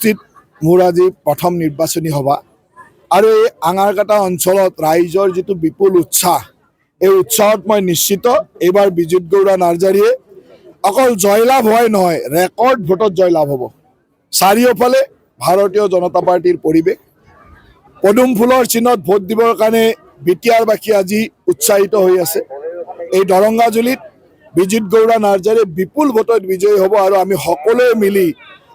মোৰ আজি প্ৰথম নিৰ্বাচনী সভা আৰু এই আঙাৰকাটা অঞ্চলত ৰাইজৰ যিটো বিপুল উৎসাহ, এই উৎসাহত মই নিশ্চিত এইবাৰ বিজিত গৌড়া নাৰ্জাৰীয়ে অকল জয়লাভ হয় নহয়, ৰেকৰ্ড ভোটত জয়লাভ হ'ব। চাৰিওফালে ভাৰতীয় জনতা পাৰ্টিৰ পৰিৱেশ। পদুম ফুলৰ চিনত ভোট দিবৰ কাৰণে বিটিয়াৰবাসী আজি উৎসাহিত হৈ আছে। এই দৰংগাজুলিত বিজিত গৌড়া নাৰ্জাৰীয়ে বিপুল ভোটত বিজয়ী হ'ব আৰু আমি সকলোৱে মিলি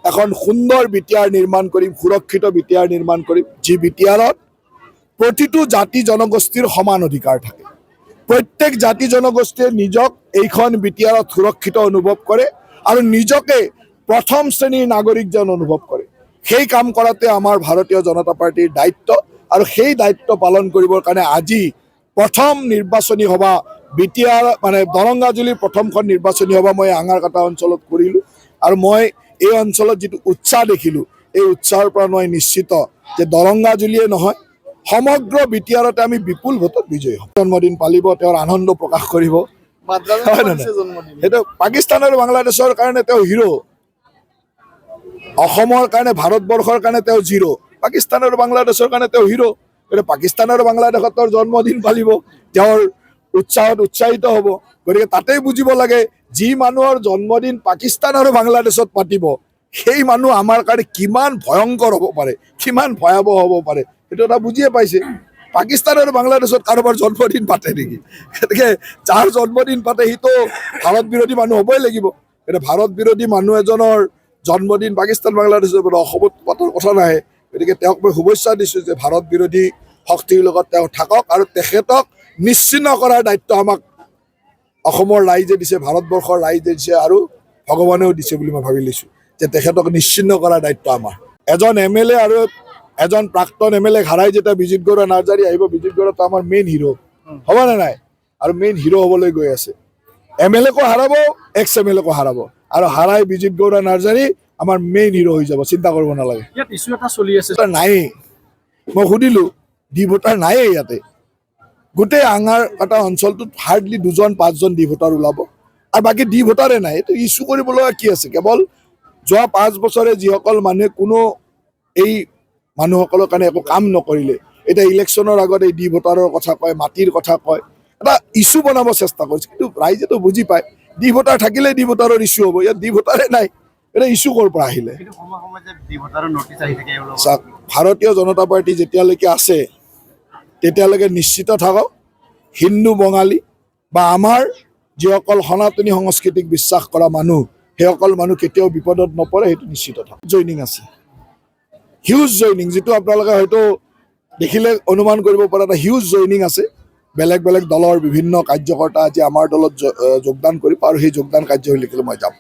এখন সুন্দৰ বিটিয়াৰ নিৰ্মাণ কৰিম, সুৰক্ষিত বিটিয়াৰ নিৰ্মাণ কৰিম, যি বিটিয়াৰত প্ৰতিটো জাতি জনগোষ্ঠীৰ সমান অধিকাৰ থাকে। প্ৰত্যেক জাতি জনগোষ্ঠীয়ে নিজক এইখন বিটিয়াৰত সুৰক্ষিত অনুভৱ কৰে আৰু নিজকে প্ৰথম শ্ৰেণীৰ নাগৰিক যেন অনুভৱ কৰে। সেই কাম কৰাতে আমাৰ ভাৰতীয় জনতা পাৰ্টিৰ দায়িত্ব আৰু সেই দায়িত্ব পালন কৰিবৰ কাৰণে আজি প্ৰথম নিৰ্বাচনী সভা বিটিয়াৰ দৰংগাজুলিৰ প্ৰথমখন নিৰ্বাচনী সভা মই আঙাৰকাটা অঞ্চলত কৰিলোঁ আৰু মই এই অঞ্চলত যিটো উৎসাহ দেখিলোঁ, এই উৎসাহৰ পৰা মই নিশ্চিত যে দৰংগাজুলিয়ে নহয়, সমগ্ৰ বিটিয়াৰতে আমি বিপুল ভোটত বিজয়ী হ'ম। জন্মদিন পালিব, তেওঁৰ আনন্দ প্ৰকাশ কৰিব। সেইটো পাকিস্তান আৰু বাংলাদেশৰ কাৰণে তেওঁ হিৰো, অসমৰ কাৰণে, ভাৰতবৰ্ষৰ কাৰণে তেওঁ জিৰো। পাকিস্তান আৰু বাংলাদেশৰ কাৰণে তেওঁ হিৰো। গতিকে পাকিস্তান আৰু বাংলাদেশত তেওঁৰ জন্মদিন পালিব, তেওঁৰ উৎসাহত উৎসাহিত হ'ব। গতিকে তাতেই বুজিব লাগে, যি মানুহৰ জন্মদিন পাকিস্তান আৰু বাংলাদেশত পাতিব, সেই মানুহ আমাৰ কাৰণে কিমান ভয়ংকৰ হ'ব পাৰে, কিমান ভয়াৱহ হ'ব পাৰে, সেইটো এটা বুজিয়ে পাইছে। পাকিস্তান আৰু বাংলাদেশত কাৰোবাৰ জন্মদিন পাতে নেকি? গতিকে যাৰ জন্মদিন পাতে সিটো ভাৰত বিৰোধী মানুহ হ'বই লাগিব। গতিকে ভাৰত বিৰোধী মানুহ এজনৰ জন্মদিন পাকিস্তান বাংলাদেশৰ অসমত পতাৰ কথা নাহে। গতিকে তেওঁক মই শুভেচ্ছা দিছোঁ যে ভাৰত বিৰোধী শক্তিৰ লগত তেওঁ থাকক আৰু তেখেতক নিশ্চিহ্ন কৰাৰ দায়িত্ব আমাক অসমৰ ৰাইজে দিছে, ভাৰতবৰ্ষৰ ৰাইজে দিছে আৰু ভগৱানেও দিছে বুলি মই ভাবি লৈছোঁ যে তেখেতক নিশ্চিহ্ন কৰাৰ দায়িত্ব আমাৰ। এজন MLA আৰু এজন প্ৰাক্তন MLA হাৰাই যেতিয়া বিজিত গৌড়া নাৰ্জাৰী আহিব, বিজিত গৌড়াটো আমাৰ মেইন হিৰো হ'বনে নাই? আৰু মেইন হিৰো হ'বলৈ গৈ আছে। MLA-কো হাৰাব, ex-MLA-কো হাৰাব আৰু হাৰাই বিজিত গৌড়া নাৰ্জাৰী আমাৰ মেইন হিৰো হৈ যাব, চিন্তা কৰিব নালাগে। ইয়াত ইছ্যু এটা চলি আছে, নায়েই। মই সুধিলোঁ, ডি ভোটাৰ নায়েই ইয়াতে। গোটেই আঙাৰকাটা অঞ্চলটোত হাৰ্ডলি 2-5জন ডি ভোটাৰ ওলাব আৰু বাকী ডি ভোটাৰে নাই। এইটো ইছ্যু কৰিবলগা কি আছে? কেৱল যোৱা 5 বছৰে যিসকল মানুহে কোনো এই মানুহসকলৰ কাৰণে একো কাম নকৰিলে, এতিয়া ইলেকশ্যনৰ আগত এই ডি ভোটাৰৰ কথা কয়, মাটিৰ কথা কয়, এটা ইছ্যু বনাব চেষ্টা কৰিছে। কিন্তু ৰাইজেতো বুজি পায়, ডি ভোটাৰ থাকিলে ডি ভোটাৰৰ ইছ্যু হ'ব। ইয়াত ডি ভোটাৰে নাই, এটা ইছ্যু ক'ৰ পৰা আহিলে? চাওক, ভাৰতীয় জনতা পাৰ্টি যেতিয়ালৈকে আছে তেতিয়ালৈকে নিশ্চিত থাকক, হিন্দু বঙালী বা আমাৰ যিসকল সনাতনী সংস্কৃতিক বিশ্বাস কৰা মানুহ, সেইসকল মানুহ কেতিয়াও বিপদত নপৰে, সেইটো নিশ্চিত থাকক। জইনিং আছে, হিউজ জইনিং, যিটো আপোনালোকে হয়তো দেখিলে অনুমান কৰিব পৰা এটা হিউজ জইনিং আছে। বেলেগ বেলেগ দলৰ বিভিন্ন কাৰ্যকৰ্তা আজি আমাৰ দলত যোগদান কৰিব আৰু সেই যোগদান কাৰ্যসূচীলৈ মই যাম।